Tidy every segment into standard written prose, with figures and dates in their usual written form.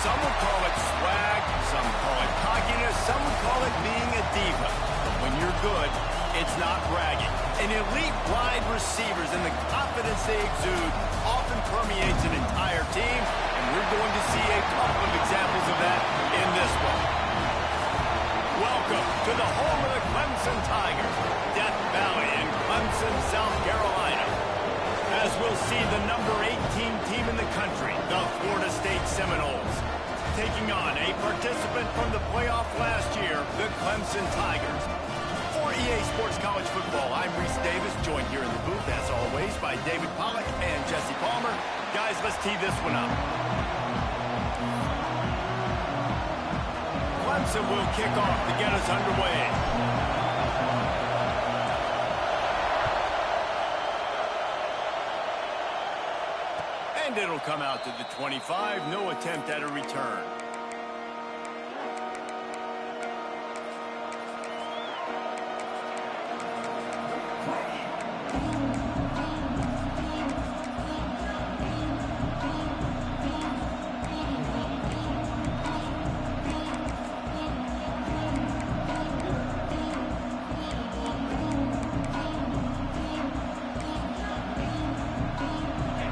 Some would call it swag, some call it cockiness, some would call it being a diva. But when you're good, it's not bragging. An elite wide receivers and the confidence they exude often permeates an entire team, and we're going to see a couple of examples of that in this one. Welcome to the home of the Clemson Tigers, Death Valley in Clemson, South Carolina. As we'll see the number 18 team in the country, the Florida State Seminoles, taking on a participant from the playoff last year, the Clemson Tigers. For EA Sports College Football, I'm Reese Davis, joined here in the booth, as always, by David Pollack and Jesse Palmer. Guys, let's tee this one up. Clemson will kick off to get us underway. And it'll come out to the 25, no attempt at a return.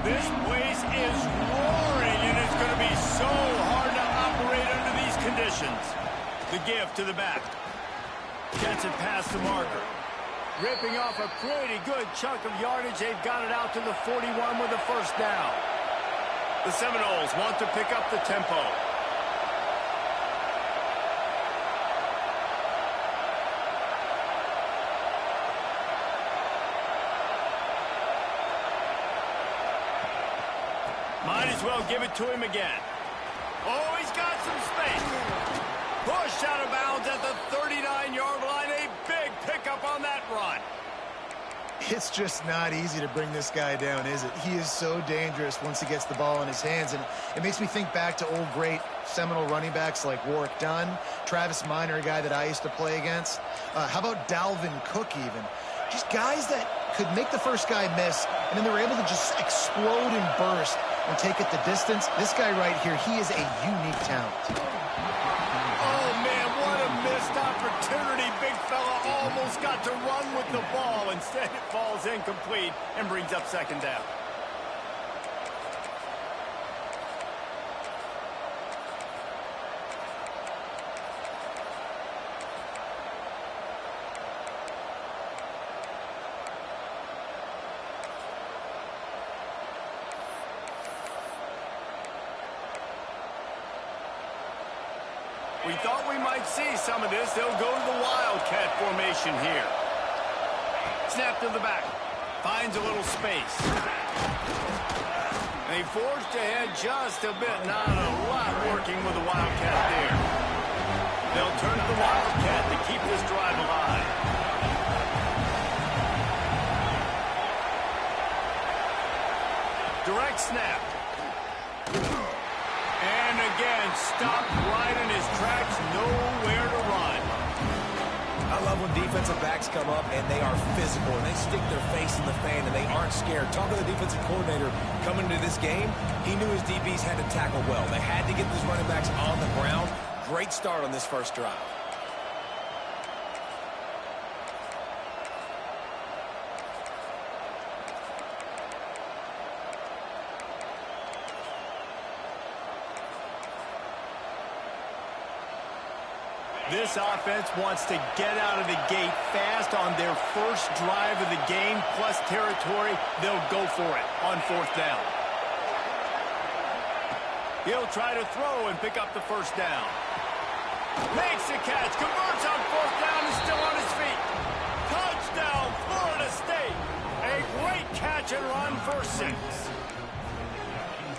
This place is roaring, and it's going to be so hard to operate under these conditions. The give to the back. Gets it past the marker. Ripping off a pretty good chunk of yardage. They've got it out to the 41 with a first down. The Seminoles want to pick up the tempo. Might as well give it to him again. Oh, he's got some space. Pushed out of bounds at the 39-yard line. A big pickup on that run. It's just not easy to bring this guy down, is it? He is so dangerous once he gets the ball in his hands. And it makes me think back to old great Seminole running backs like Warwick Dunn, Travis Minor, a guy that I used to play against. How about Dalvin Cook even? Just guys that could make the first guy miss, and then they were able to just explode and burst and take it the distance. This guy right here, he is a unique talent. Oh, man, what a missed opportunity. Big fella almost got to run with the ball. Instead, it falls incomplete and brings up second down. We thought we might see some of this. They'll go to the Wildcat formation here. Snap to the back. Finds a little space. They forced ahead just a bit. Not a lot working with the Wildcat there. They'll turn to the Wildcat to keep this drive alive. Direct snap. And again, stopped right in his tracks, nowhere to run. I love when defensive backs come up and they are physical and they stick their face in the fan and they aren't scared. Talking to the defensive coordinator coming into this game, he knew his DBs had to tackle well. They had to get these running backs on the ground. Great start on this first drive. This offense wants to get out of the gate fast on their first drive of the game, plus territory. They'll go for it on fourth down. He'll try to throw and pick up the first down. Makes the catch, converts on fourth down, and still on his feet. Touchdown, Florida State. A great catch and run for 6.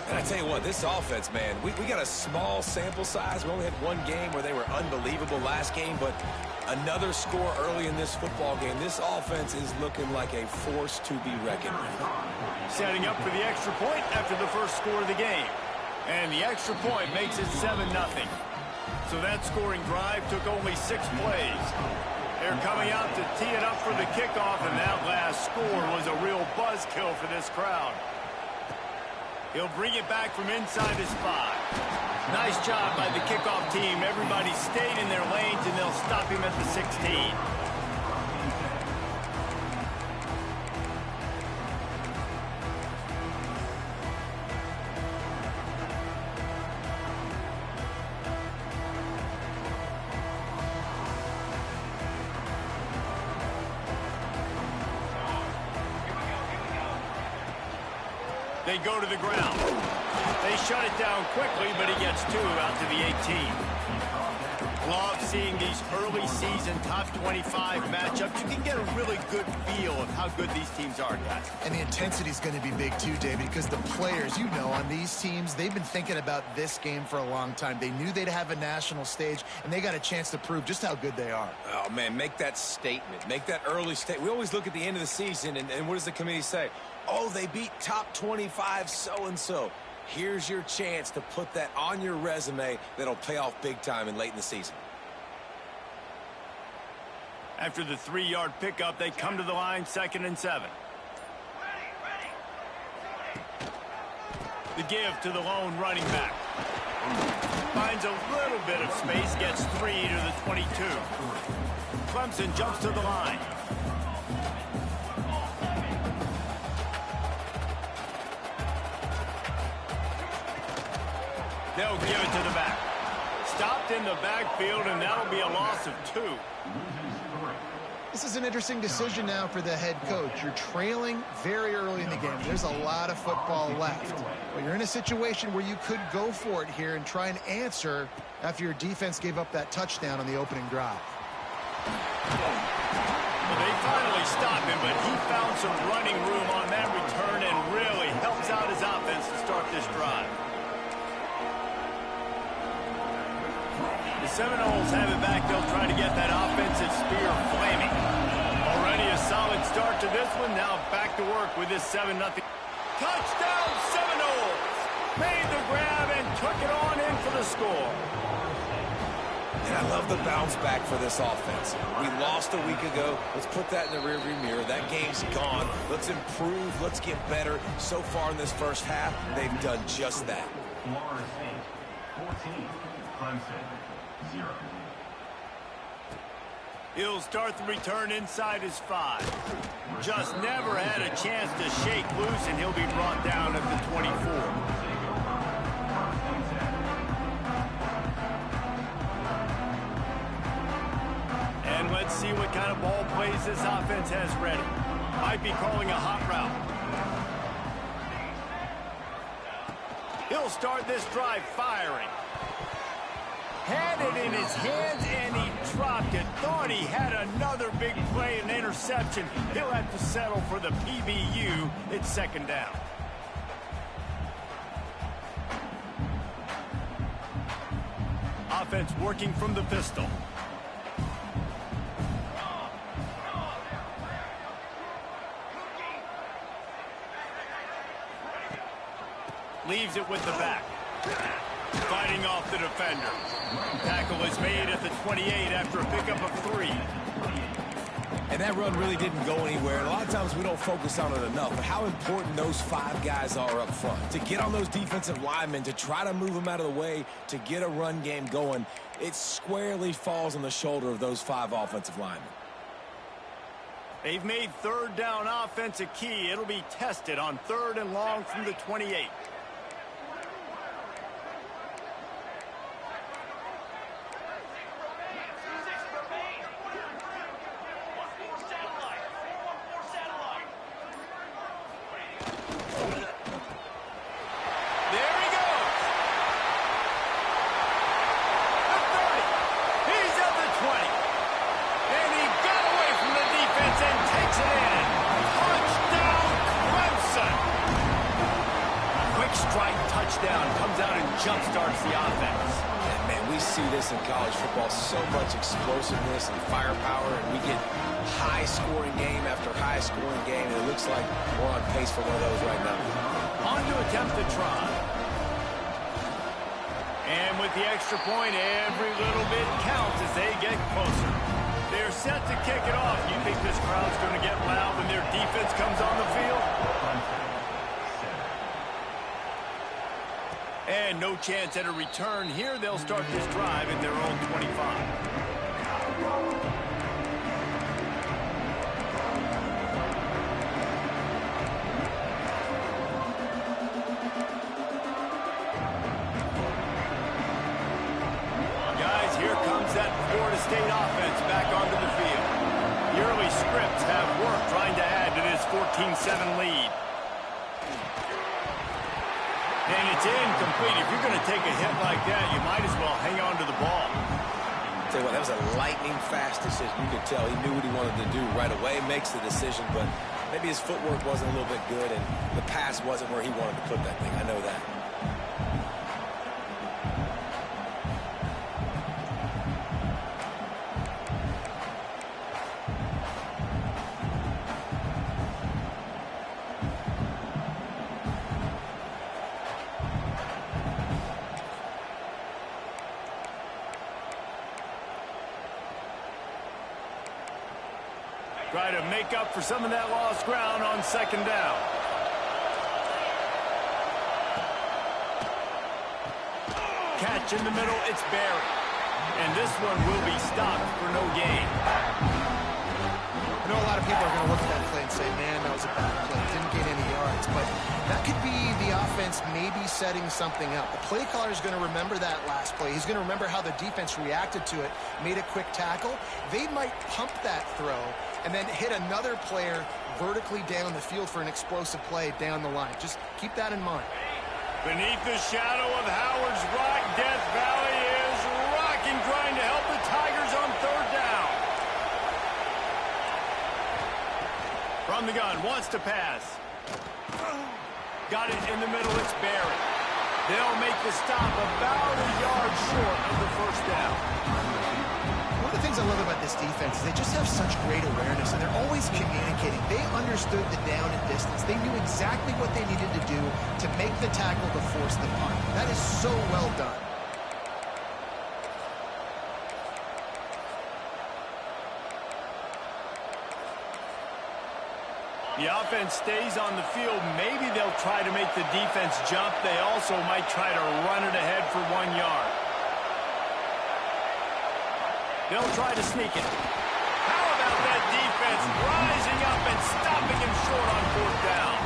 And I tell you what, this offense, man, we got a small sample size. We only had one game where they were unbelievable last game, but another score early in this football game. This offense is looking like a force to be reckoned with. Setting up for the extra point after the first score of the game. And the extra point makes it 7-0. So that scoring drive took only 6 plays. They're coming out to tee it up for the kickoff, and that last score was a real buzzkill for this crowd. He'll bring it back from inside his 5. Nice job by the kickoff team. Everybody stayed in their lanes, and they'll stop him at the 16. They go to the ground. They shut it down quickly, but he gets 2 out to the 18. Love seeing these early season top 25 matchups. You can get a really good feel of how good these teams are, guys. And the intensity is going to be big too, David, because the players, you know, on these teams, they've been thinking about this game for a long time. They knew they'd have a national stage, and they got a chance to prove just how good they are. Oh, man, make that statement. Make that early statement. We always look at the end of the season, and what does the committee say? Oh, they beat top 25 so-and-so. Here's your chance to put that on your resume that'll pay off big time and late in the season. After the 3-yard pickup, they come to the line, 2nd and 7. The give to the lone running back. Finds a little bit of space, gets 3 to the 22. Clemson jumps to the line. They'll give it to the back. Stopped in the backfield, and that'll be a loss of 2. This is an interesting decision now for the head coach. You're trailing very early in the game. There's a lot of football left. But you're in a situation where you could go for it here and try and answer after your defense gave up that touchdown on the opening drive. Well, they finally stopped him, but he found some running room on that return and really helps out his offense to start this drive. The Seminoles have it back. They'll try to get that offensive spear flaming. Already a solid start to this one. Now back to work with this 7-0. Touchdown Seminoles! Made the grab and took it on in for the score. And I love the bounce back for this offense. We lost a week ago. Let's put that in the rearview mirror. That game's gone. Let's improve. Let's get better. So far in this first half, they've done just that. Florida State, 14, Clemson, 0. He'll start the return inside his 5. Just never had a chance to shake loose, and he'll be brought down at the 24. And let's see what kind of ball plays this offense has ready. Might be calling a hot route. He'll start this drive firing. Had it in his hands, and he dropped it. Thought he had another big play, an interception. He'll have to settle for the PBU. It's 2nd down. Offense working from the pistol. Leaves it with the back. Fighting off the defender. Tackle is made at the 28 after a pickup of 3. And that run really didn't go anywhere. And a lot of times we don't focus on it enough, but how important those 5 guys are up front. To get on those defensive linemen, to try to move them out of the way, to get a run game going, it squarely falls on the shoulder of those 5 offensive linemen. They've made 3rd down offense a key. It'll be tested on 3rd and long from the 28. Jump-starts the offense. And, man, we see this in college football, so much explosiveness and firepower, and we get high-scoring game after high-scoring game, and it looks like we're on pace for one of those right now. On to attempt the try. And with the extra point, every little bit counts as they get closer. They're set to kick it off. You think this crowd's going to get loud when their defense comes on the field? And And no chance at a return here. They'll start this drive at their own 25. That Florida State offense back onto the field. The early scripts have worked trying to add to this 14-7 lead. And it's incomplete. If you're going to take a hit like that, you might as well hang on to the ball. Tell you what, that was a lightning-fast decision. You could tell he knew what he wanted to do right away, makes the decision, but maybe his footwork wasn't a little bit good, and the pass wasn't where he wanted to put that thing. I know that. Try to make up for some of that lost ground on second down. Catch in the middle, it's Barry. And this one will be stopped for no gain. I know a lot of people are going to look at that play and say, man, that was a bad play. Didn't gain any yards. But that could be the offense maybe setting something up. The play caller is going to remember that last play. He's going to remember how the defense reacted to it, made a quick tackle. They might pump that throw and then hit another player vertically down the field for an explosive play down the line. Just keep that in mind. Beneath the shadow of Howard's Rock, Death Valley is rocking, trying to help the Tigers on third down. From the gun, wants to pass. Got it in the middle, it's Barry. They'll make the stop about a yard short of the first down. One of the things I love about this defense is they just have such great awareness, and they're always communicating. They understood the down and distance. They knew exactly what they needed to do to make the tackle to force the punt. That is so well done. The offense stays on the field. Maybe they'll try to make the defense jump. They also might try to run it ahead for 1 yard. They'll try to sneak it. How about that defense rising up and stopping him short on fourth down?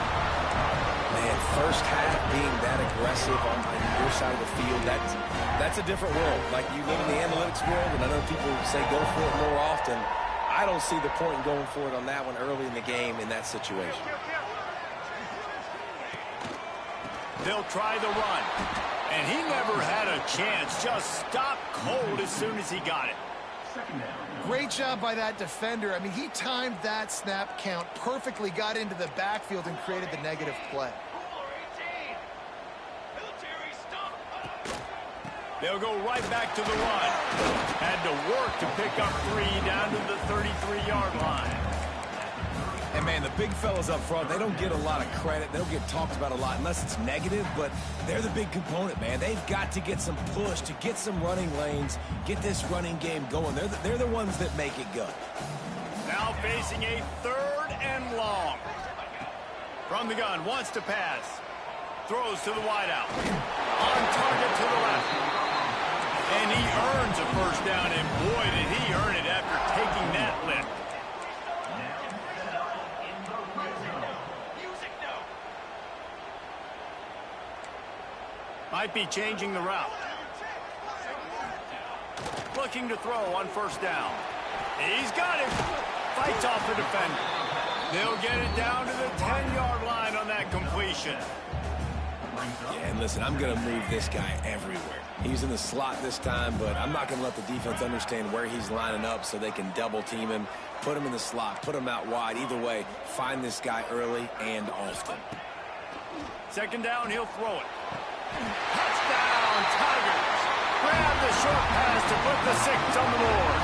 Man, first half being that aggressive on your side of the field, that's a different world. Like, you live in the analytics world, and I know people say go for it more often. I don't see the point in going for it on that one early in the game in that situation. They'll try the run. And he never had a chance. Just stopped cold as soon as he got it. Great job by that defender. I mean, he timed that snap count perfectly, got into the backfield, and created the negative play. They'll go right back to the run. Had to work to pick up 3 down to the 33-yard line. And, man, the big fellas up front, they don't get a lot of credit. They don't get talked about a lot unless it's negative, but they're the big component, man. They've got to get some push, to get some running lanes, get this running game going. They're the ones that make it go. Now facing a 3rd and long. From the gun, wants to pass. Throws to the wideout. On target to the left. And he earns a first down, and boy, did he earn it after taking that lift. Might be changing the route. Looking to throw on first down. He's got it. Fights off the defender. They'll get it down to the 10-yard line on that completion. Yeah, and listen, I'm going to move this guy everywhere. He's in the slot this time, but I'm not going to let the defense understand where he's lining up so they can double-team him, put him in the slot, put him out wide. Either way, find this guy early and often. Second down, he'll throw it. Touchdown, Tigers. Grab the short pass to put the 6 on the board.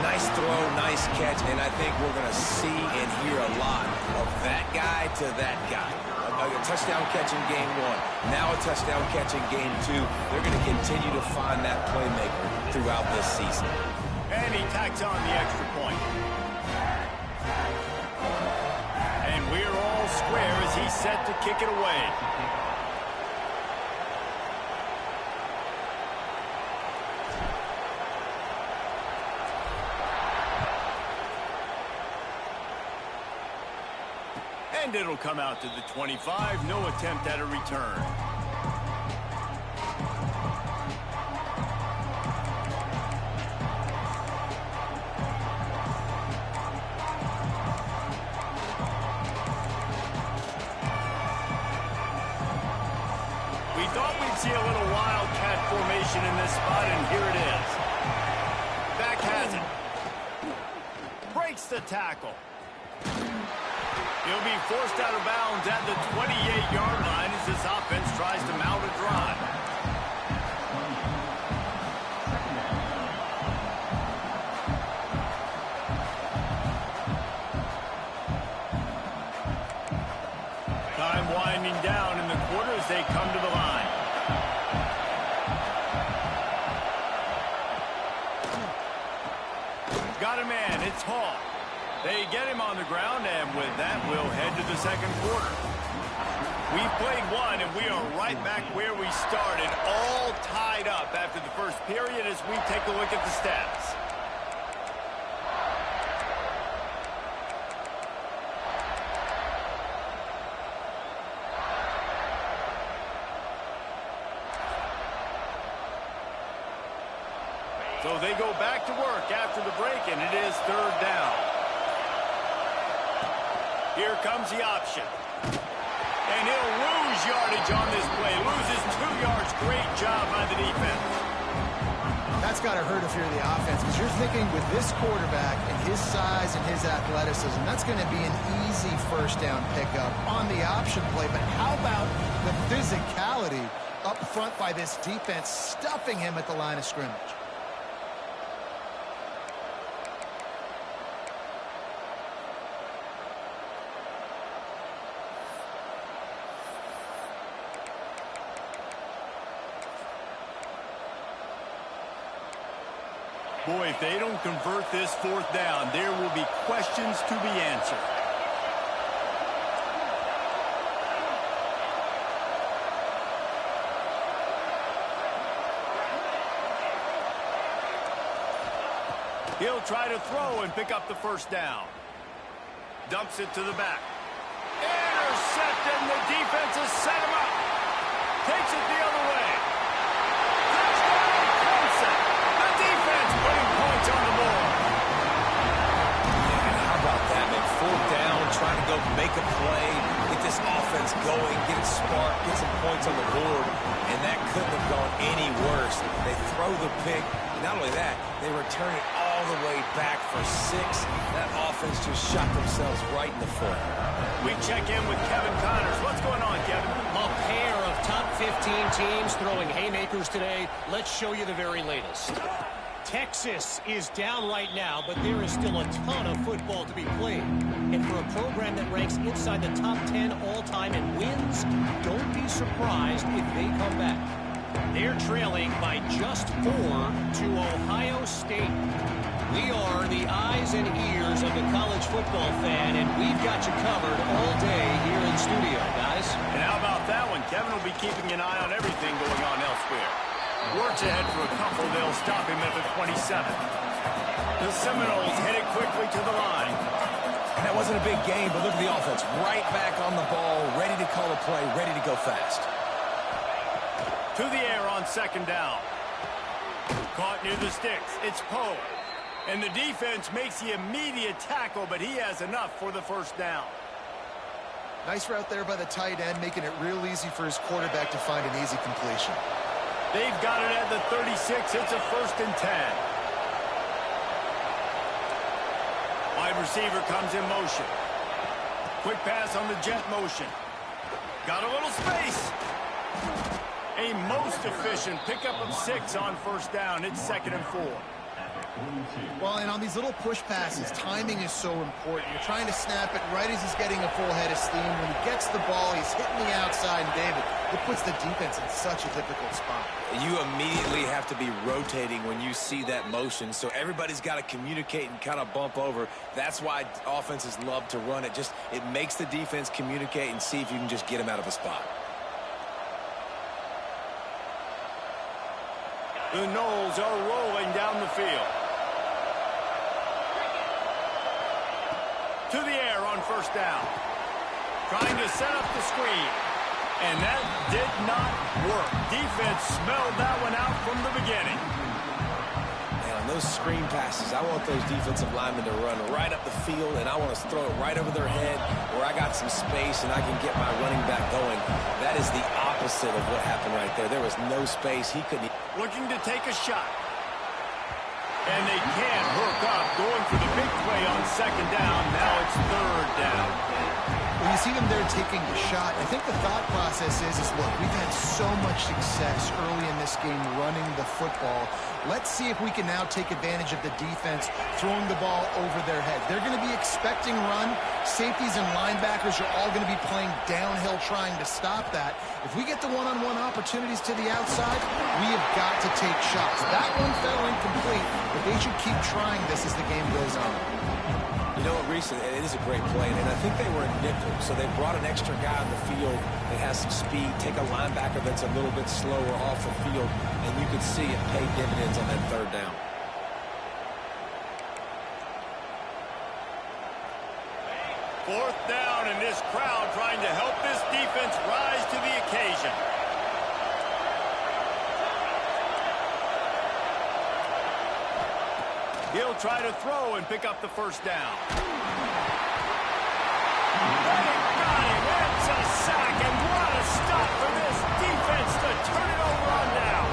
Nice throw, nice catch, and I think we're going to see and hear a lot of that guy to that guy. A touchdown catch in game 1, now a touchdown catch in game 2. They're going to continue to find that playmaker throughout this season. And he tacks on the extra point. And we're all square as he's set to kick it away. And it'll come out to the 25. No attempt at a return. We thought we'd see a little wildcat formation in this spot, and here it is. Back has it. Breaks the tackle. He'll be forced out of bounds at the 28-yard line as this offense tries to mount a drive. Time winding down in the quarter as they come to the line. Got a man, it's Hall. They get him on the ground, and with that, we'll head to the second quarter. We've played one, and we are right back where we started, all tied up after the first period as we take a look at the stats. So they go back to work after the break, and it is third down. Here comes the option. And he'll lose yardage on this play. Loses 2 yards. Great job by the defense. That's got to hurt if you're the offense, because you're thinking with this quarterback and his size and his athleticism, that's going to be an easy first down pickup on the option play. But how about the physicality up front by this defense, stuffing him at the line of scrimmage? Boy, if they don't convert this fourth down, there will be questions to be answered. He'll try to throw and pick up the first down. Dumps it to the back. Intercepted, and the defense has set him up. Takes it the other way. Touchdown, Clemson. The defense putting points on the board. And how about that, man? Fourth down, trying to go make a play, get this offense going, get it sparked, get some points on the board, and that couldn't have gone any worse. They throw the pick. Not only that, they return it all the way back for 6. That offense just shot themselves right in the foot. We check in with Kevin Connors. What's going on, Kevin? A pair of top 15 teams throwing haymakers today. Let's show you the very latest. Texas is down right now, but there is still a ton of football to be played. And for a program that ranks inside the top 10 all-time in wins, don't be surprised if they come back. They're trailing by just 4 to Ohio State. We are the eyes and ears of the college football fan, and we've got you covered all day here in studio, guys. And how about that one? Kevin will be keeping an eye on everything going on elsewhere. Works ahead for a couple. They'll stop him at the 27. The Seminoles headed quickly to the line. That wasn't a big game, but look at the offense. Right back on the ball, ready to call a play, ready to go fast. To the air on second down. Caught near the sticks. It's Poe. And the defense makes the immediate tackle, but he has enough for the first down. Nice route there by the tight end, making it real easy for his quarterback to find an easy completion. They've got it at the 36. It's a 1st and 10. Wide receiver comes in motion. Quick pass on the jet motion. Got a little space. A most efficient pickup of 6 on first down. It's 2nd and 4. Well, and on these little push passes, timing is so important. You're trying to snap it right as he's getting a full head of steam. When he gets the ball, he's hitting the outside, and David, it puts the defense in such a difficult spot. You immediately have to be rotating when you see that motion, so everybody's got to communicate and kind of bump over. That's why offenses love to run it. It makes the defense communicate and see if you can just get him out of a spot. The Noles are rolling down the field. To the air on first down. trying to set up the screen. And that did not work. Defense smelled that one out from the beginning. And on those screen passes, I want those defensive linemen to run right up the field, and I want to throw it right over their head where I got some space and I can get my running back going. That is the opposite of what happened right there. There was no space. He couldn't. Looking to take a shot. And they can't hook up, going for the big play on second down. Now it's third down. When you see them there taking a shot, I think the thought process is look, we've had so much success early in this game running the football. Let's see if we can now take advantage of the defense throwing the ball over their head. They're going to be expecting run. Safeties and linebackers are all going to be playing downhill trying to stop that. If we get the one-on-one opportunities to the outside, we have got to take shots. That one fell incomplete, but they should keep trying this as the game goes on. You know what, Reese, it is a great play, and I think they were in nickel, so they brought an extra guy on the field that has some speed, take a linebacker that's a little bit slower off the field, and you could see it pay dividends on that third down. Fourth down, and this crowd trying to help this defense rise to the occasion. He'll try to throw and pick up the first down. They got him. It's a sack, and what a stop for this defense to turn it over on down.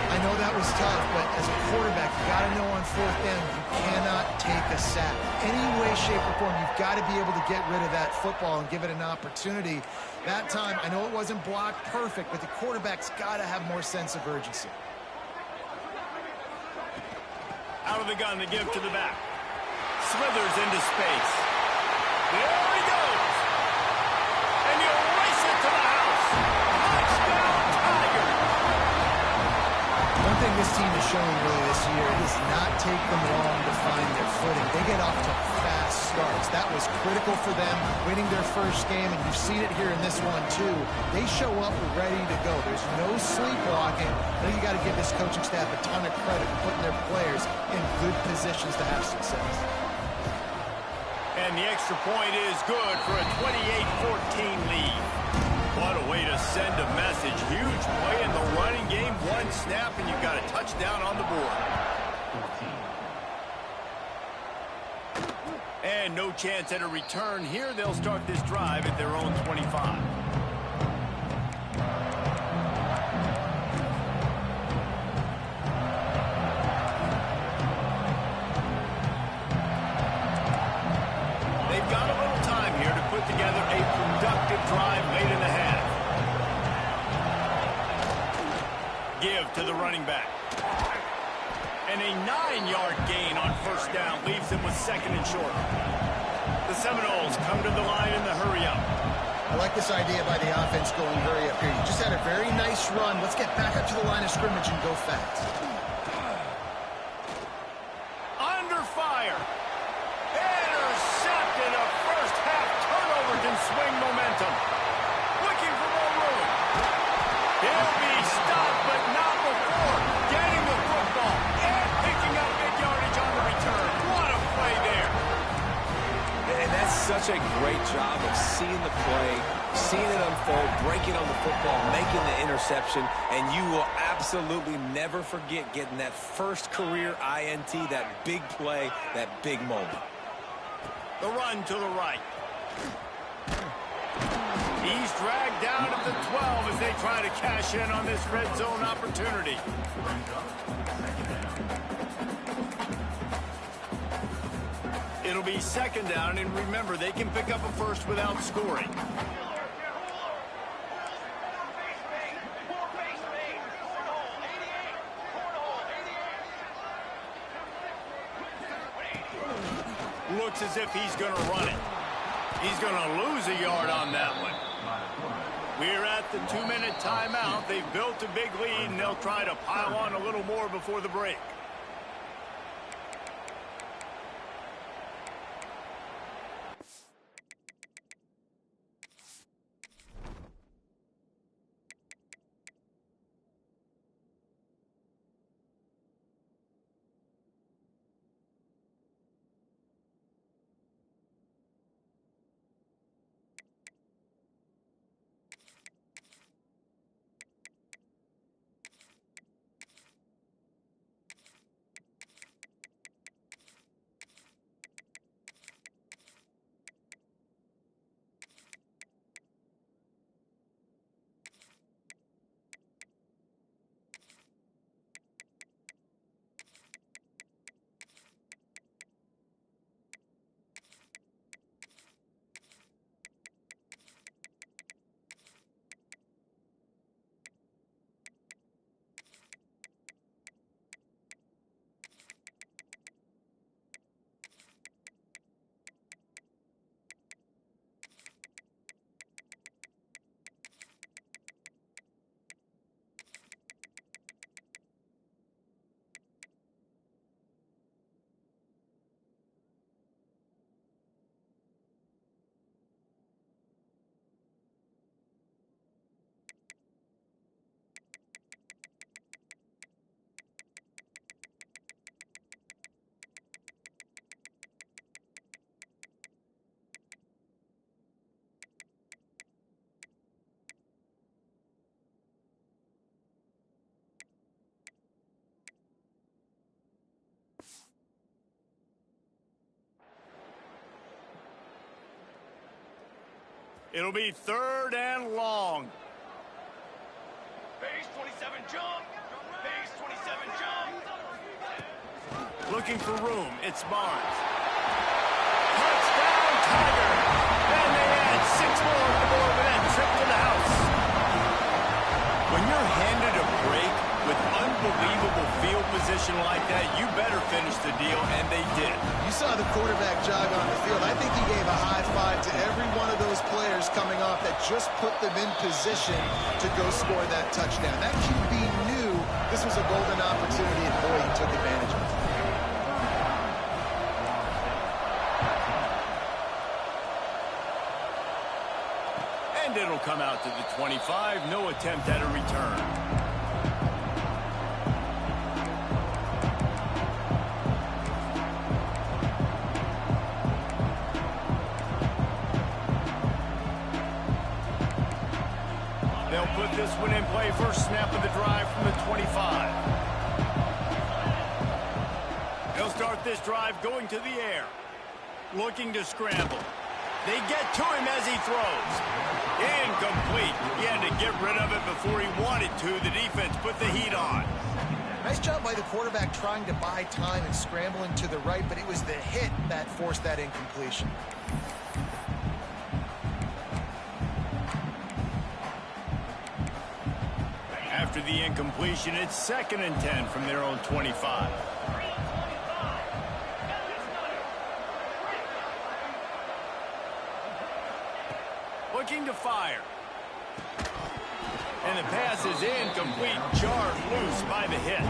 I know that was tough, but as a quarterback, you got to know on fourth down, you cannot take a sack. Any way, shape, or form, you've got to be able to get rid of that football and give it an opportunity. That time, I know it wasn't blocked perfect, but the quarterback's got to have more sense of urgency. Out of the gun to give to the back. Slithers into space. There he goes. And he'll race it to the house. Touchdown, Tiger. One thing this team has shown really this year is not take them long to find their footing. They get off to fast starts. That was critical for them, winning their first game, and you've seen it here in this one too. They show up ready to go. There's no sleepwalking. I think you got to give this coaching staff a ton of credit for putting their players in good positions to have success. And the extra point is good for a 28-14 lead. What a way to send a message. Huge play in the running game. One snap, and you've got a touchdown on the board. And no chance at a return here. They'll start this drive at their own 25. They've got a little time here to put together a productive drive late in the half. Give to the running back. And a 9-yard gain on first down leaves them with second and short. The Seminoles come to the line in the hurry-up. I like this idea by the offense going hurry up here. You just had a very nice run. Let's get back up to the line of scrimmage and go fast. Under fire. Intercepted. A first half turnover can swing momentum. Looking for more room. He'll be stopped, but not before getting the football and picking up big yardage on the return. What a play there. And that's such a great job of seeing the play, seeing it unfold, breaking on the football, making the interception, and you will absolutely never forget getting that first career INT, that big play, that big moment. The run to the right. He's dragged down at the 12 as they try to cash in on this red zone opportunity. It'll be second down, and remember, they can pick up a first without scoring. Looks as if he's going to run it. He's going to lose a yard on that one. We're at the 2-minute timeout. They've built a big lead, and they'll try to pile on a little more before the break. It'll be 3rd and long. Base 27 jump. Base 27 jump. Looking for room. It's Barnes. Touchdown, Tiger. And they add 6 more to the board with that trip to the house. When you're handed a break with unbelievable field position like that, you better finish the deal, and they did. You saw the quarterback jog on the field. I think he gave a high five to every one of those players coming off that just put them in position to go score that touchdown. That QB knew this was a golden opportunity, and boy, he took advantage of it. And it'll come out to the 25. No attempt at a return. They'll put this one in play. First snap of the drive from the 25. They'll start this drive going to the air. Looking to scramble. They get to him as he throws. Incomplete. He had to get rid of it before he wanted to. The defense put the heat on. Nice job by the quarterback trying to buy time and scrambling to the right, but it was the hit that forced that incompletion. After the incompletion, it's 2nd and 10 from their own 25. Looking to fire. And the pass is incomplete. Jarred loose by the hit.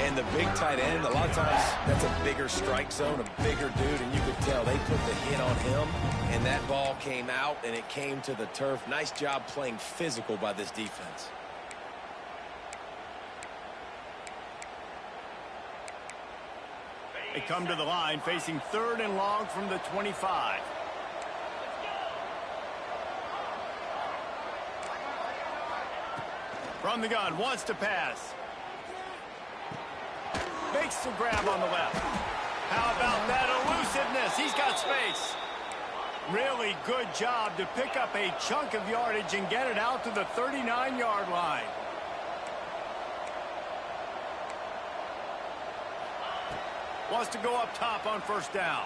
And the big tight end, a lot of times that's a bigger strike zone, a bigger dude, and you could tell they put the hit on him, and that ball came out, and it came to the turf. Nice job playing physical by this defense. They come to the line facing 3rd and long from the 25. From the gun, wants to pass. Makes the grab on the left. How about that elusiveness? He's got space. Really good job to pick up a chunk of yardage and get it out to the 39-yard line. Wants to go up top on 1st down.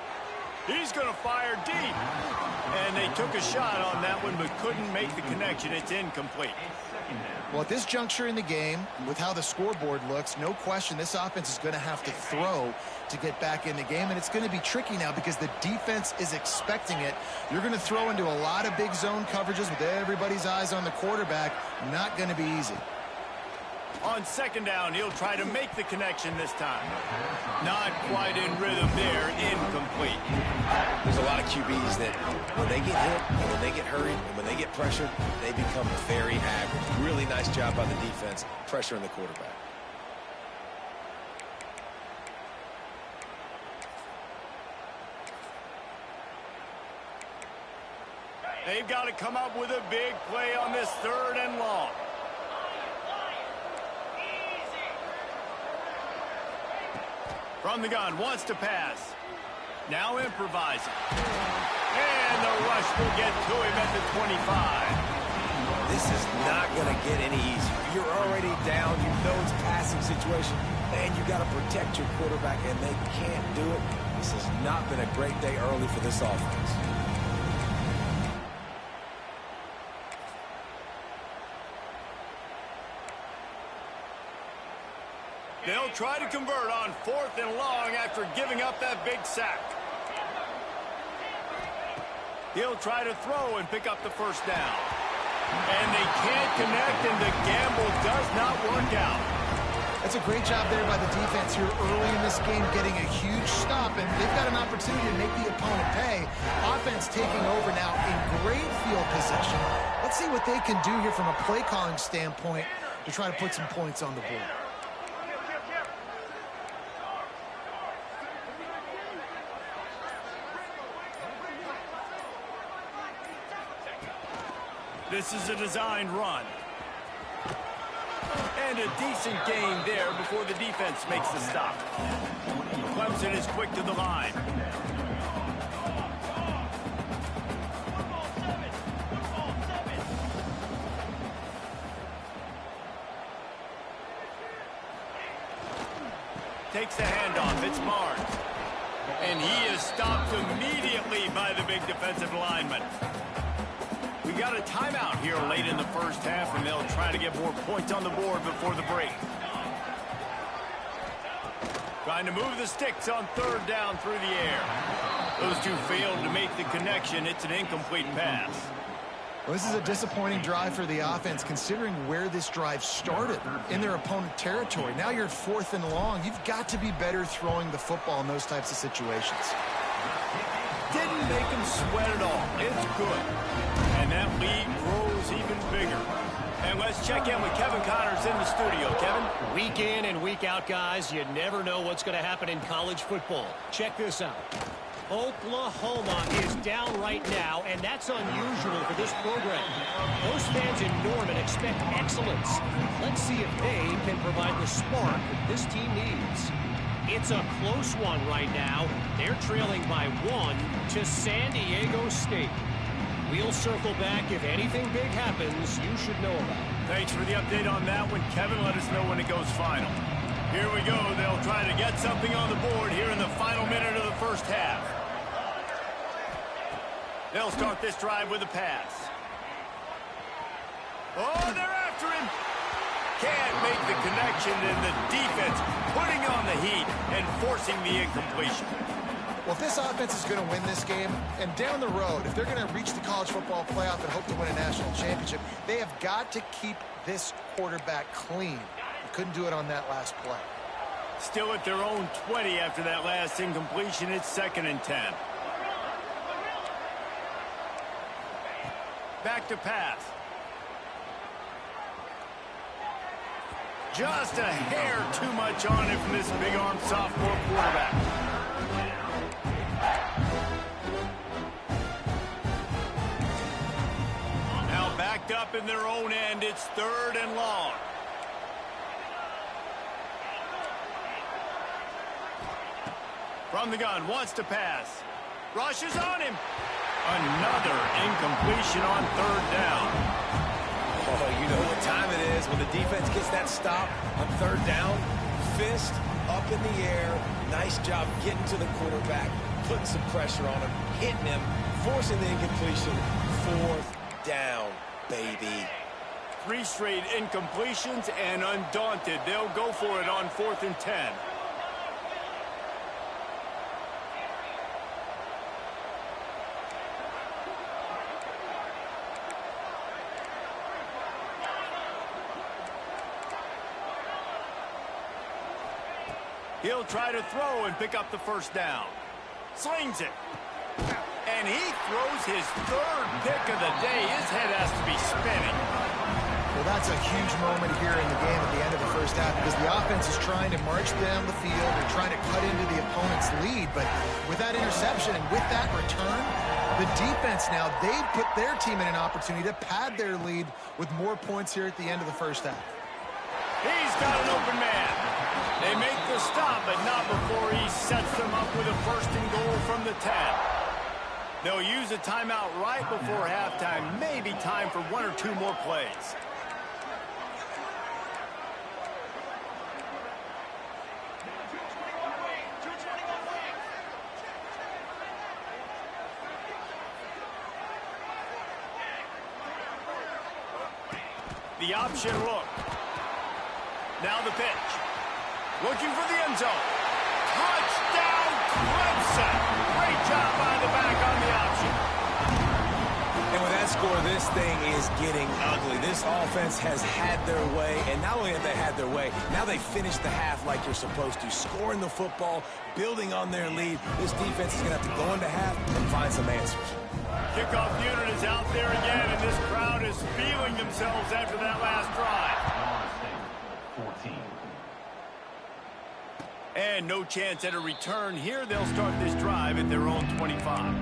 He's going to fire deep. And they took a shot on that one but couldn't make the connection. It's incomplete. Well, at this juncture in the game, with how the scoreboard looks, no question this offense is going to have to throw to get back in the game, and it's going to be tricky now because the defense is expecting it. You're going to throw into a lot of big zone coverages with everybody's eyes on the quarterback. Not going to be easy. On 2nd down, he'll try to make the connection this time. Not quite in rhythm there. Incomplete. There's a lot of QBs that when they get hit, and when they get hurried, and when they get pressured, they become very average. Really nice job by the defense, pressuring the quarterback. They've got to come up with a big play on this 3rd and long. From the gun, wants to pass. Now improvising. And the rush will get to him at the 25. This is not going to get any easier. You're already down. You know it's a passing situation. And you got to protect your quarterback, and they can't do it. This has not been a great day early for this offense. They'll try to convert on 4th and long after giving up that big sack. He'll try to throw and pick up the 1st down. And they can't connect, and the gamble does not work out. That's a great job there by the defense here early in this game, getting a huge stop, and they've got an opportunity to make the opponent pay. Offense taking over now in great field position. Let's see what they can do here from a play calling standpoint to try to put some points on the board. This is a designed run. And a decent gain there before the defense makes the stop. Clemson is quick to the line. takes the handoff. It's Barnes. And he is stopped immediately by the big defensive lineman. We got a timeout here late in the first half, and they'll try to get more points on the board before the break. Trying to move the sticks on third down through the air. Those two failed to make the connection. It's an incomplete pass. Well, this is a disappointing drive for the offense, considering where this drive started, in their opponent territory. Now you're 4th and long. You've got to be better throwing the football in those types of situations. Didn't make him sweat at all. It's good. And that lead grows even bigger. And let's check in with Kevin Connors in the studio. Kevin? Week in and week out, guys, you never know what's going to happen in college football. Check this out. Oklahoma is down right now, and that's unusual for this program. Most fans in Norman expect excellence. Let's see if they can provide the spark that this team needs. It's a close one right now. They're trailing by 1 to San Diego State. We'll circle back if anything big happens you should know about. Thanks for the update on that one, Kevin. Let us know when it goes final. Here we go. They'll try to get something on the board here in the final minute of the first half. They'll start this drive with a pass. Oh, they're after him. Can't make the connection, and the defense putting on the heat and forcing the incompletion. Well, if this offense is going to win this game, and down the road, if they're going to reach the college football playoff and hope to win a national championship, they have got to keep this quarterback clean. They couldn't do it on that last play. Still at their own 20 after that last incompletion. It's 2nd and 10. Back to pass. Just a hair too much on it from this big-arm sophomore quarterback. Now backed up in their own end. It's 3rd and long. From the gun, wants to pass. Rushes on him. Another incompletion on 3rd down. Oh, you know what time it is when the defense gets that stop on 3rd down. Fist up in the air. Nice job getting to the quarterback, putting some pressure on him, hitting him, forcing the incompletion. 4th down, baby. 3 straight incompletions, and undaunted, they'll go for it on 4th and 10. He'll try to throw and pick up the 1st down. Slings it. And he throws his 3rd pick of the day. His head has to be spinning. Well, that's a huge moment here in the game at the end of the first half, because the offense is trying to march down the field. They're trying to cut into the opponent's lead. But with that interception and with that return, the defense now, they've put their team in an opportunity to pad their lead with more points here at the end of the first half. He's got an open man. They make the stop, but not before he sets them up with a 1st and goal from the 10. They'll use a timeout right before halftime. Maybe time for 1 or 2 more plays. The option look. Now the pitch. Looking for the end zone. Touchdown, Clemson. Great job by the back on the option. And with that score, this thing is getting ugly. This offense has had their way, and not only have they had their way, now they finish the half like you're supposed to, scoring the football, building on their lead. This defense is going to have to go into half and find some answers. Kickoff unit is out there again, and this crowd is feeling themselves after that last drive. 14. And no chance at a return here. They'll start this drive at their own 25.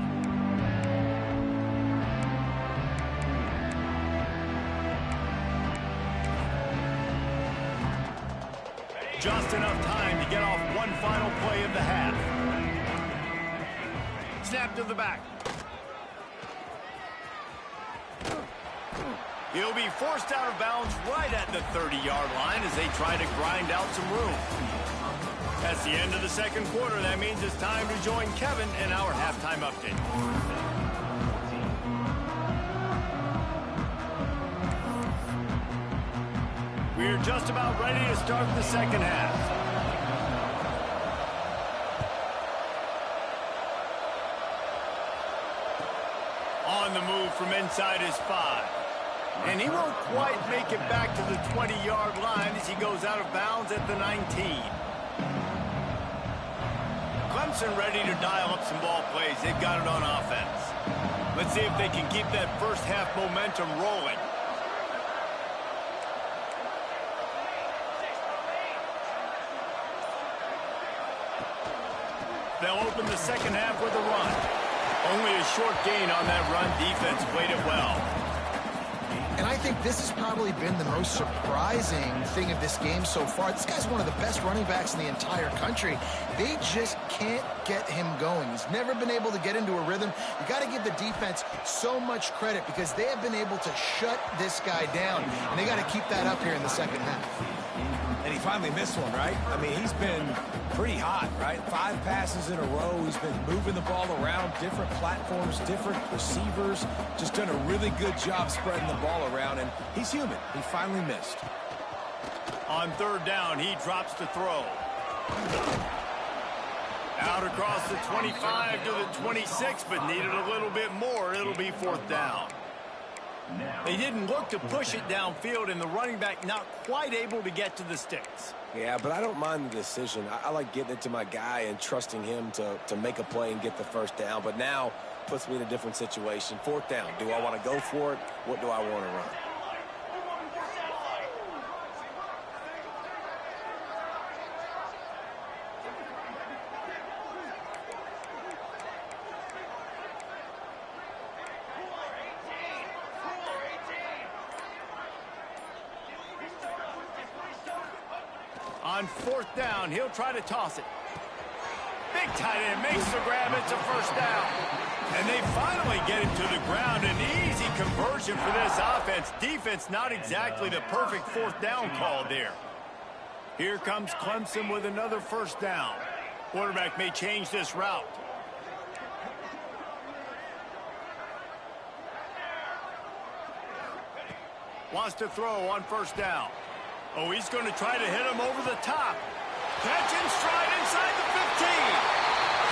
Just enough time to get off one final play of the half. Snap to the back. He'll be forced out of bounds right at the 30-yard line as they try to grind out some room. That's the end of the second quarter. That means it's time to join Kevin in our halftime update. We're just about ready to start the second half. On the move from inside his 5. And he won't quite make it back to the 20-yard line as he goes out of bounds at the 19. Clemson ready to dial up some ball plays. They've got it on offense. Let's see if they can keep that first half momentum rolling. They'll open the second half with a run. Only a short gain on that run. Defense played it well. And I think this has probably been the most surprising thing of this game so far. This guy's one of the best running backs in the entire country. They just can't get him going. He's never been able to get into a rhythm. You got to give the defense so much credit because they have been able to shut this guy down, and they got to keep that up here in the second half. And he finally missed one, right? I mean, he's been pretty hot, right? 5 passes in a row. He's been moving the ball around, different platforms, different receivers. Just done a really good job spreading the ball around, and he's human. He finally missed. On third down, he drops the throw. Out across the 25 to the 26, but needed a little bit more. It'll be fourth down. They didn't look to push it downfield, and the running back not quite able to get to the sticks. Yeah, but I don't mind the decision. I like getting it to my guy and trusting him to make a play and get the first down. But now puts me in a different situation. Fourth down. Do I want to go for it? What do I want to run? On fourth down, he'll try to toss it. Big tight end makes the grab. It's a first down. And they finally get him to the ground. An easy conversion for this offense. Defense not exactly the perfect fourth down call there. Here comes Clemson with another first down. Quarterback may change this route. Wants to throw on first down. Oh, he's going to try to hit him over the top. Catch in stride inside the 15.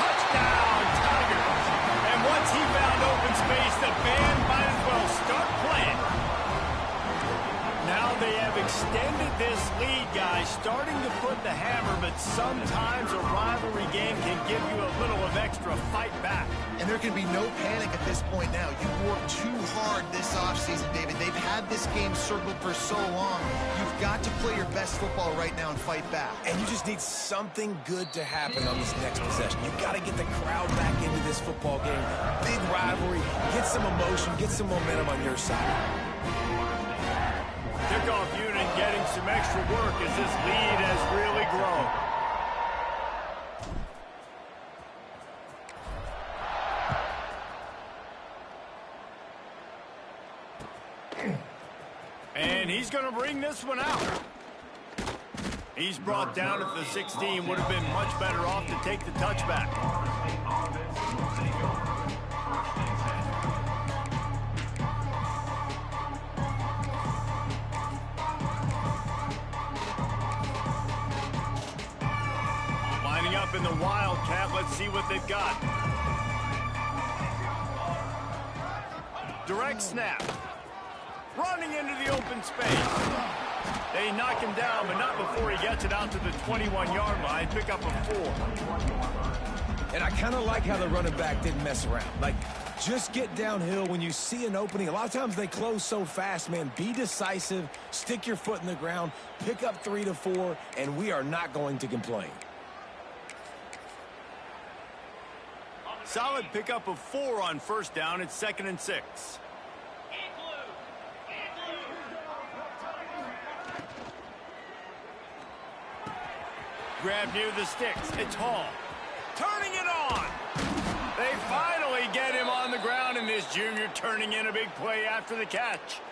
Touchdown, Tigers. And once he found open space, the band might as well start playing. Now they have extended this lead, guys, starting to put the hammer, but sometimes a rivalry game can give you a little of extra fight back. And there can be no panic at this point now. You've worked too hard this offseason, David. They've had this game circled for so long. You've got to play your best football right now and fight back. And you just need something good to happen on this next possession. You've got to get the crowd back into this football game. Big rivalry. Get some emotion. Get some momentum on your side. Kickoff unit getting some extra work as this lead has really grown. And he's going to bring this one out. He's brought down at the 16. Would have been much better off to take the touchback. Lining up in the Wildcat. Let's see what they've got. Direct snap. Running into the open space. They knock him down, but not before he gets it out to the 21-yard line. Pick up a 4. And I kind of like how the running back didn't mess around. Like, just get downhill when you see an opening. A lot of times they close so fast, man. Be decisive. Stick your foot in the ground. Pick up 3 to 4, and we are not going to complain. Solid pickup of 4 on first down. It's 2nd and 6. Grab near the sticks. It's Hall. Turning it on. They finally get him on the ground, and this junior turning in a big play after the catch.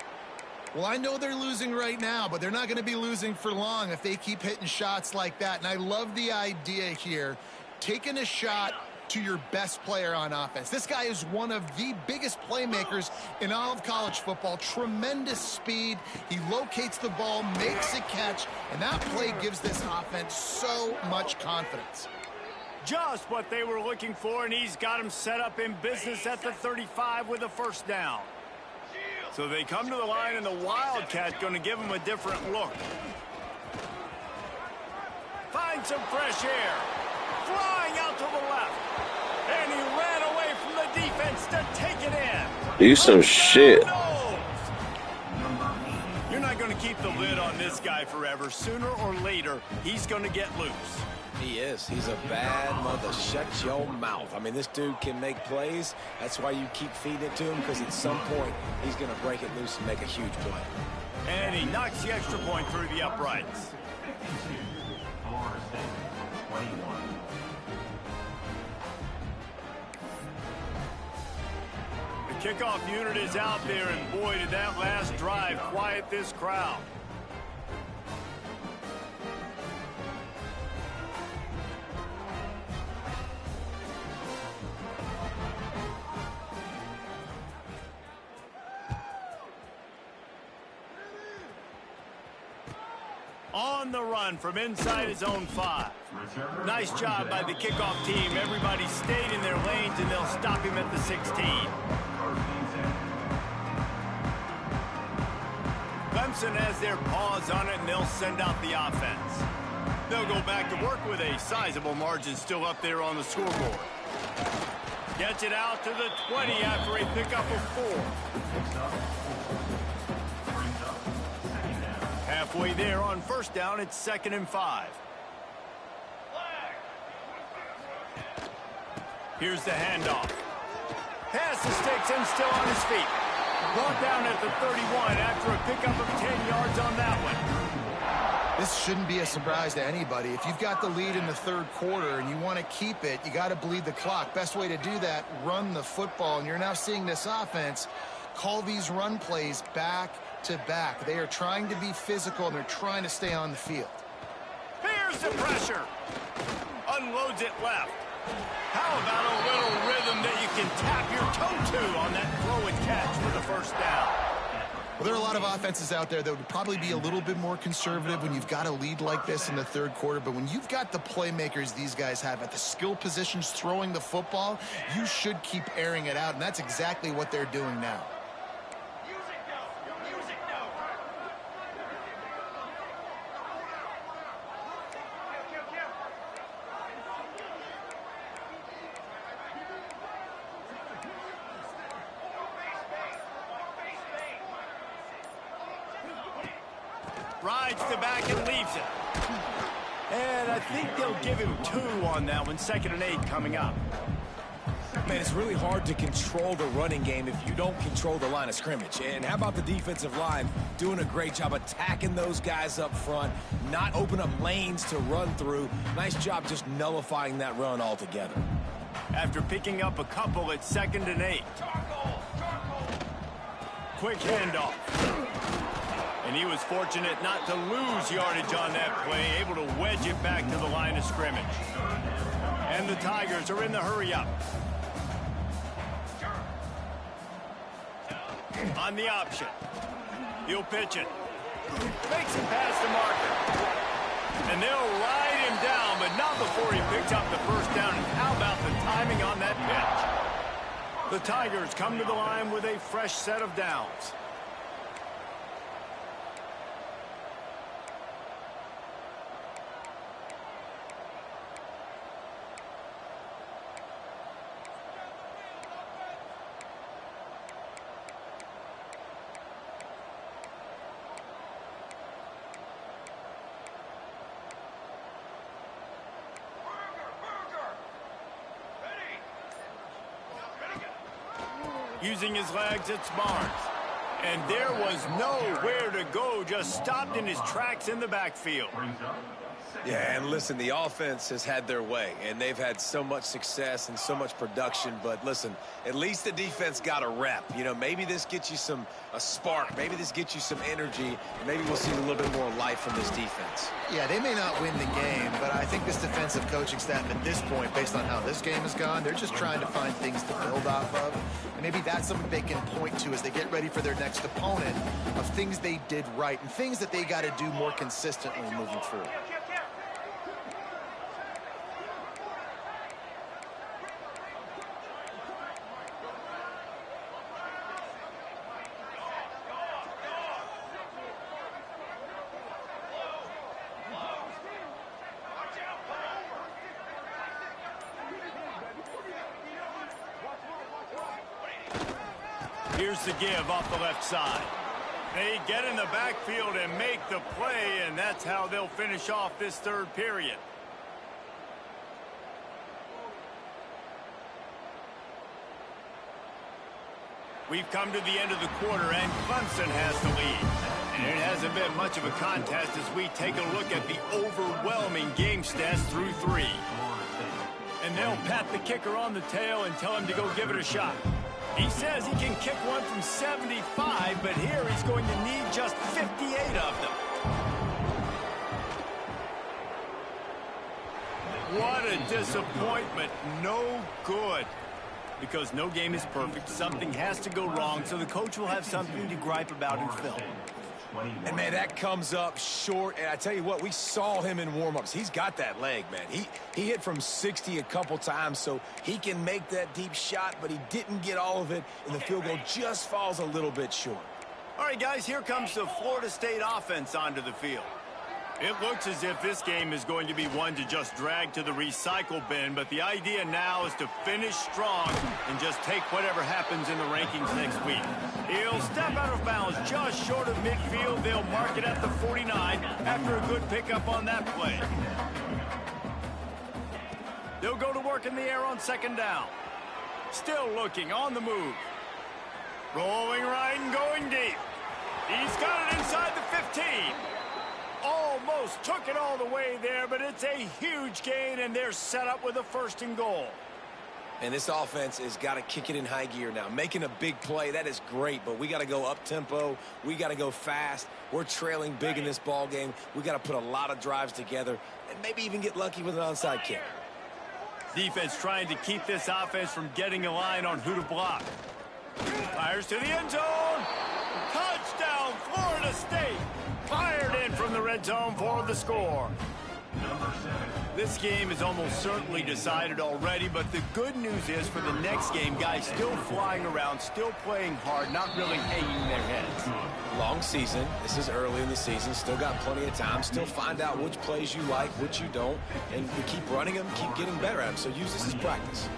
Well, I know they're losing right now, but they're not going to be losing for long if they keep hitting shots like that. And I love the idea here, taking a shot to your best player on offense. This guy is one of the biggest playmakers in all of college football. Tremendous speed. He locates the ball, makes a catch, and that play gives this offense so much confidence. Just what they were looking for, and he's got him set up in business at the 35 with a first down. So they come to the line, and the Wildcat going to give him a different look. Find some fresh air. Flying out to the left. And he ran away from the defense to take it in. Do some shit. You're not going to keep the lid on this guy forever. Sooner or later, he's going to get loose. He is. He's a bad mother. Shut your mouth. I mean, this dude can make plays. That's why you keep feeding it to him, because at some point, he's going to break it loose and make a huge play. And he knocks the extra point through the uprights. Florida State, 21. The kickoff unit is out there, and boy, did that last drive quiet this crowd. On the run from inside his own 5. Nice job by the kickoff team. Everybody stayed in their lanes, and they'll stop him at the 16. Clemson has their paws on it, and they'll send out the offense. They'll go back to work with a sizable margin still up there on the scoreboard. Gets it out to the 20 after a pickup of 4. Halfway there on first down, it's 2nd and 5. Here's the handoff. Pass the sticks and still on his feet. Brought down at the 31 after a pickup of 10 yards on that one. This shouldn't be a surprise to anybody. If you've got the lead in the third quarter and you want to keep it, you got to bleed the clock. Best way to do that, run the football. And you're now seeing this offense call these run plays back to back. They are trying to be physical, and they're trying to stay on the field. Here's the pressure. Unloads it left. How about a little rhythm that you can tap your toe to on that throw and catch for the first down? Well, there are a lot of offenses out there that would probably be a little bit more conservative when you've got a lead like this in the third quarter. But when you've got the playmakers these guys have at the skill positions throwing the football, you should keep airing it out, and that's exactly what they're doing now. Rides the back and leaves it. And I think they'll give him 2 on that one. 2nd and 8 coming up. Man, it's really hard to control the running game if you don't control the line of scrimmage. And how about the defensive line doing a great job attacking those guys up front, not open up lanes to run through. Nice job just nullifying that run altogether. After picking up a couple, it's 2nd and 8. Quick handoff. And he was fortunate not to lose yardage on that play, able to wedge it back to the line of scrimmage. And the Tigers are in the hurry-up. On the option. He'll pitch it. Makes him past the marker. And they'll ride him down, but not before he picks up the first down. And how about the timing on that pitch? The Tigers come to the line with a fresh set of downs. Using his legs, it's Barnes. And there was nowhere to go, just stopped in his tracks in the backfield. Brings up Yeah, and listen, the offense has had their way, and they've had so much success and so much production. But listen, at least the defense got a rep. You know, maybe this gets you a spark. Maybe this gets you some energy. And maybe we'll see a little bit more life from this defense. Yeah, they may not win the game, but I think this defensive coaching staff at this point, based on how this game has gone, they're just trying to find things to build off of. And maybe that's something they can point to as they get ready for their next opponent, of things they did right and things that they got to do more consistently moving through. Here's the give off the left side. They get in the backfield and make the play, and that's how they'll finish off this third period. We've come to the end of the quarter, and Clemson has the lead. And it hasn't been much of a contest as we take a look at the overwhelming game stats through 3. And they'll pat the kicker on the tail and tell him to go give it a shot. He says he can kick one from 75, but here he's going to need just 58 of them. What a disappointment. No good. Because no game is perfect. Something has to go wrong, so the coach will have something to gripe about in film. And, man, that comes up short. And I tell you what, we saw him in warm-ups. He's got that leg, man. He hit from 60 a couple times, so he can make that deep shot, but he didn't get all of it, and the field goal just falls a little bit short. All right, guys, here comes the Florida State offense onto the field. It looks as if this game is going to be one to just drag to the recycle bin, but the idea now is to finish strong and just take whatever happens in the rankings next week. He'll step out of bounds just short of midfield. They'll mark it at the 49 after a good pickup on that play. They'll go to work in the air on second down. Still looking on the move. Rolling right and going deep. He's got it inside the 15. Almost took it all the way there, but it's a huge gain, and they're set up with a 1st and goal. And this offense has got to kick it in high gear now. Making a big play, that is great, but we got to go up-tempo. We got to go fast. We're trailing big in this ball game. We got to put a lot of drives together and maybe even get lucky with an onside kick. Defense trying to keep this offense from getting a line on who to block. Fires to the end zone. Touchdown, Florida State. Fired in from the red zone for the score. This game is almost certainly decided already, but the good news is for the next game, guys still flying around, still playing hard, not really hanging their heads. Long season. This is early in the season. Still got plenty of time. Still find out which plays you like, which you don't, and we keep running them, keep getting better at them. So use this as practice.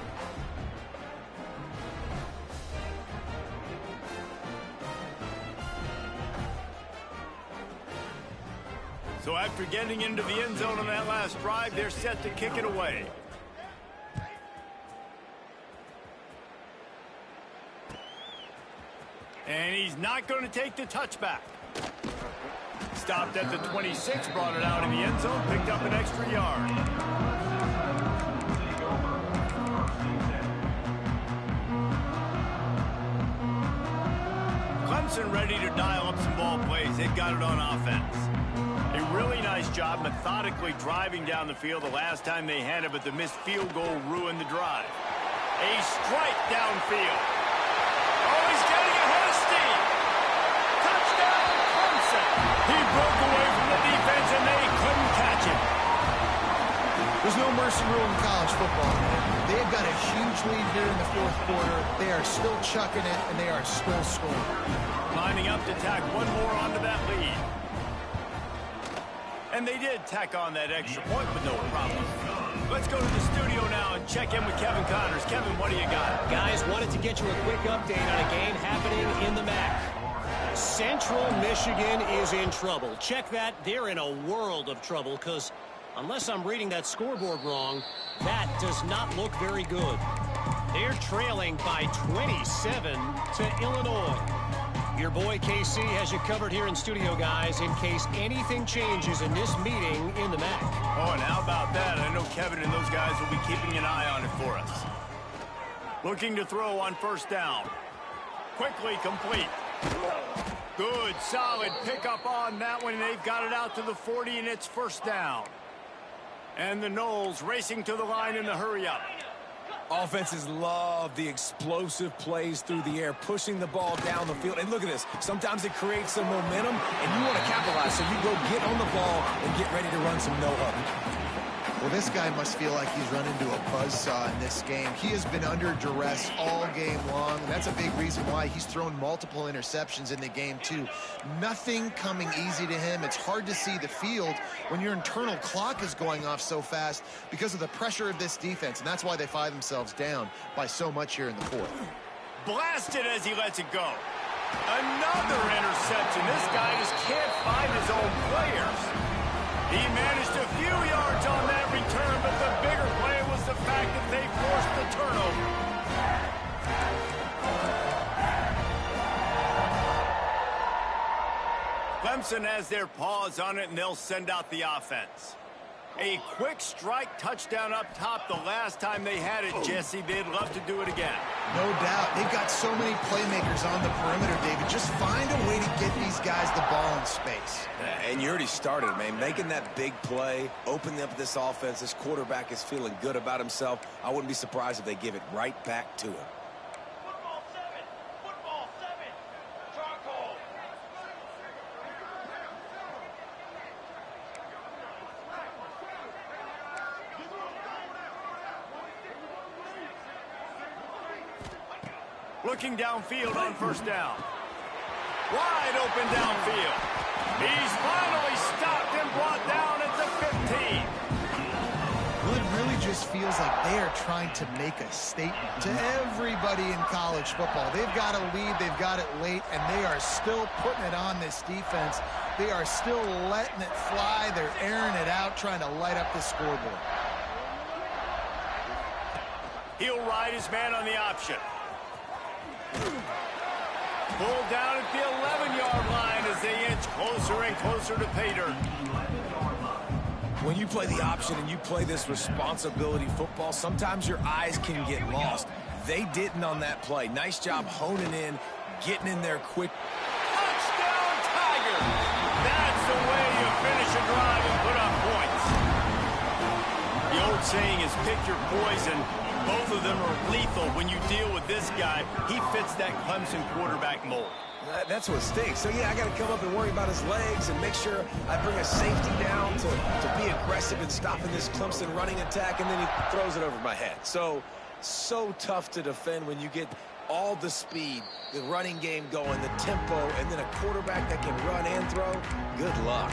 So after getting into the end zone on that last drive, they're set to kick it away. And he's not going to take the touchback. Stopped at the 26, brought it out in the end zone, picked up an extra yard. Clemson ready to dial up some ball plays. They've got it on offense. A really nice job methodically driving down the field the last time they had it, but the missed field goal ruined the drive. A strike downfield. Oh, he's getting ahead of steam. Touchdown, Clemson. He broke away from the defense, and they couldn't catch him. There's no mercy rule in college football. They have got a huge lead here in the 4th quarter. They are still chucking it, and they are still scoring. Lining up to tack one more onto that lead. And they did tack on that extra point with no problem. Let's go to the studio now and check in with Kevin Connors. Kevin, what do you got? Guys, wanted to get you a quick update on a game happening in the MAC. Central Michigan is in trouble. Check that. They're in a world of trouble because unless I'm reading that scoreboard wrong, that does not look very good. They're trailing by 27 to Illinois. Your boy KC has you covered here in studio, guys, in case anything changes in this meeting in the MAC. Oh, and how about that? I know Kevin and those guys will be keeping an eye on it for us. Looking to throw on first down. Quickly complete. Good, solid pickup on that one. They've got it out to the 40, and it's first down. And the Noles racing to the line in the hurry-up. Offenses love the explosive plays through the air, pushing the ball down the field. And look at this. Sometimes it creates some momentum, and you want to capitalize. So you go get on the ball and get ready to run some no-huddle. Well, this guy must feel like he's run into a buzzsaw in this game. He has been under duress all game long, and that's a big reason why he's thrown multiple interceptions in the game, too. Nothing coming easy to him. It's hard to see the field when your internal clock is going off so fast because of the pressure of this defense, and that's why they find themselves down by so much here in the fourth. Blasted as he lets it go. Another interception. This guy just can't find his own players. He managed a few yards on that return, but the bigger play was the fact that they forced the turnover. Clemson has their paws on it, and they'll send out the offense. A quick strike touchdown up top the last time they had it, Jesse. They'd love to do it again. No doubt. They've got so many playmakers on the perimeter, David. Just find a way to get these guys the ball in space. And you already started, man. Making that big play, opening up this offense. This quarterback is feeling good about himself. I wouldn't be surprised if they give it right back to him. Football 7. Football 7. Charcoal. Looking downfield on first down. Wide open downfield. He's finally stopped and brought down at the 15. Well, it really just feels like they are trying to make a statement to everybody in college football. They've got a lead, they've got it late, and they are still putting it on this defense. They are still letting it fly. They're airing it out, trying to light up the scoreboard. He'll ride his man on the option. Pulled down at the 11-yard line as they inch closer and closer to pay dirt. When you play the option and you play this responsibility football, sometimes your eyes can get lost. They didn't on that play. Nice job honing in, getting in there quick. Touchdown, Tiger! That's the way you finish a drive and put up points. The old saying is pick your poison. Both of them are lethal when you deal with this guy. He fits that Clemson quarterback mold. That's what stinks. So, yeah, I got to come up and worry about his legs and make sure I bring a safety down to be aggressive in stopping this Clemson running attack, and then he throws it over my head. So tough to defend when you get all the speed, the running game going, the tempo, and then a quarterback that can run and throw. Good luck.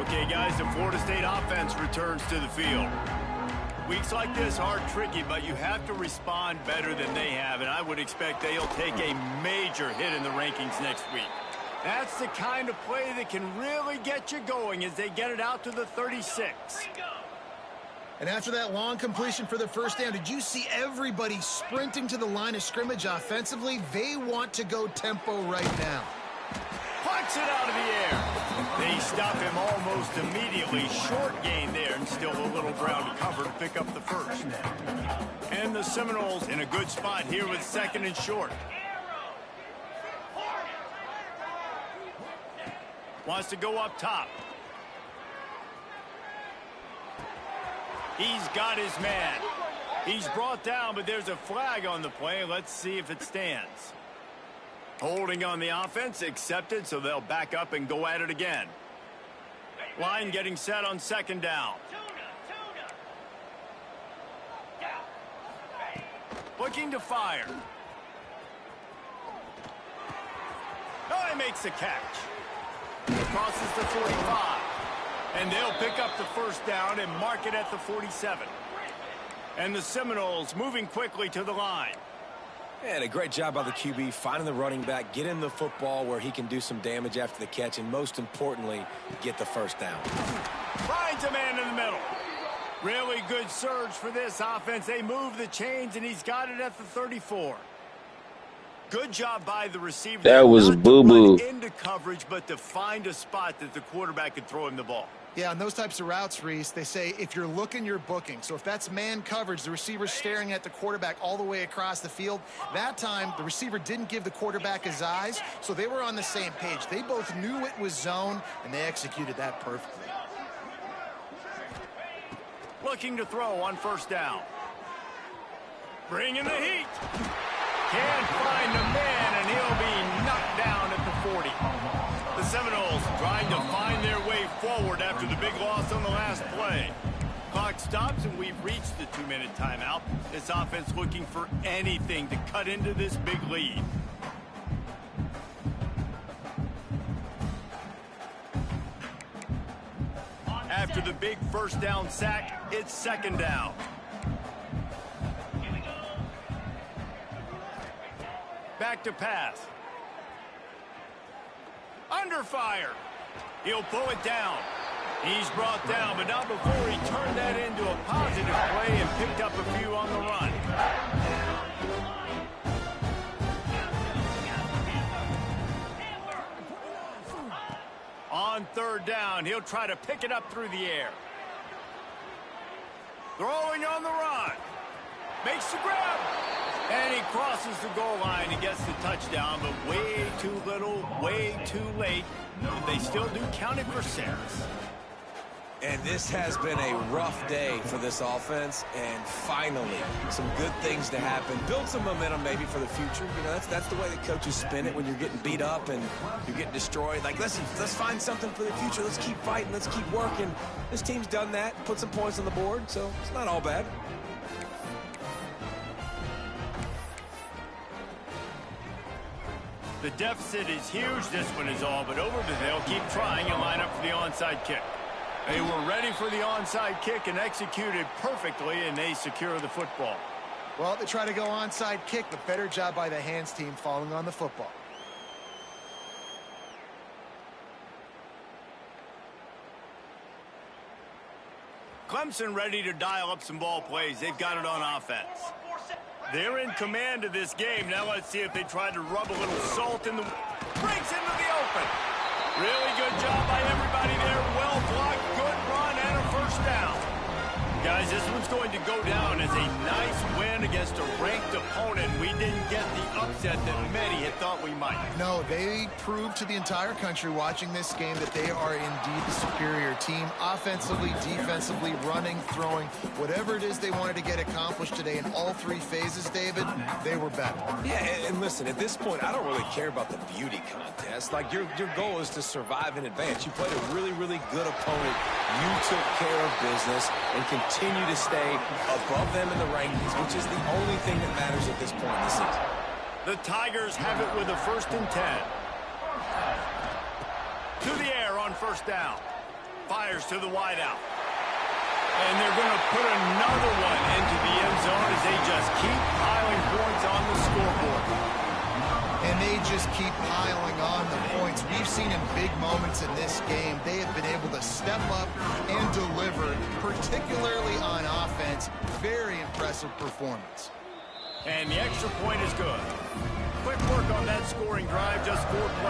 Okay, guys, the Florida State offense returns to the field. Weeks like this are tricky, but you have to respond better than they have, and I would expect they'll take a major hit in the rankings next week. That's the kind of play that can really get you going as they get it out to the 36. And after that long completion for the first down, did you see everybody sprinting to the line of scrimmage offensively? They want to go tempo right now. Punts it out of the air. They stop him almost immediately. Short gain there, and still a little ground to cover to pick up the first. And the Seminoles in a good spot here with second and short. Wants to go up top. He's got his man. He's brought down, but there's a flag on the play. Let's see if it stands. Holding on the offense, accepted, so they'll back up and go at it again. Line getting set on second down. Looking to fire. Oh, he makes the catch. Crosses the 45. And they'll pick up the first down and mark it at the 47. And the Seminoles moving quickly to the line. And a great job by the QB finding the running back, getting the football where he can do some damage after the catch, and most importantly, get the first down. Finds a man in the middle. Really good surge for this offense. They move the chains, and he's got it at the 34. Good job by the receiver. That was not to boo-boo. run into coverage, but to find a spot that the quarterback could throw him the ball. Yeah, on those types of routes, Reese, they say if you're looking, you're booking. So if that's man coverage, the receiver's staring at the quarterback all the way across the field. That time, the receiver didn't give the quarterback his eyes, so they were on the same page. They both knew it was zone, and they executed that perfectly. Looking to throw on first down. Bringing the heat. Can't find the man, and he'll be knocked down at the 40. The Seminoles trying to find their way forward after the big loss on the last play. Clock stops, and we've reached the 2-minute timeout. This offense looking for anything to cut into this big lead. After the big first down sack, it's second down. Back to pass. Under fire. He'll pull it down. He's brought down, but not before he turned that into a positive play and picked up a few on the run. On third down, he'll try to pick it up through the air. Throwing on the run. Makes the grab. And he crosses the goal line and gets the touchdown, but way too little, way too late. But they still do count it for Sarris. And this has been a rough day for this offense, and finally, some good things to happen. Build some momentum maybe for the future. You know, that's the way that coaches spin it when you're getting beat up and you're getting destroyed. Like, let's find something for the future. Let's keep fighting. Let's keep working. This team's done that, put some points on the board, so it's not all bad. The deficit is huge. This one is all but over, but they'll keep trying and line up for the onside kick. They were ready for the onside kick and executed perfectly, and they secure the football. Well, they try to go onside kick, but better job by the hands team falling on the football. Clemson ready to dial up some ball plays. They've got it on offense. They're in command of this game. Now let's see if they try to rub a little salt in the... Breaks into the open. Really good job by everybody there. Well blocked, good run, and a first down. Guys, this one's going to go down as a nice win against a ranked opponent. We didn't get the upset that many had thought we might. No, they proved to the entire country watching this game that they are indeed the superior team. Offensively, defensively, running, throwing, whatever it is they wanted to get accomplished today in all three phases, David, they were better. Yeah, and listen, at this point, I don't really care about the beauty contest. Like, your goal is to survive in advance. You played a really, really good opponent. You took care of business and continue to stay above them in the rankings, which is the only thing that matters at this point in the season. The Tigers have it with a 1st and 10. To the air on first down. Fires to the wideout. And they're going to put another one into the end zone as they just keep piling points on the scoreboard. And they just keep piling on the points. We've seen in big moments in this game, they have been able to step up and deliver, particularly on offense. Very impressive performance. And the extra point is good. Quick work on that scoring drive, just 4 plays.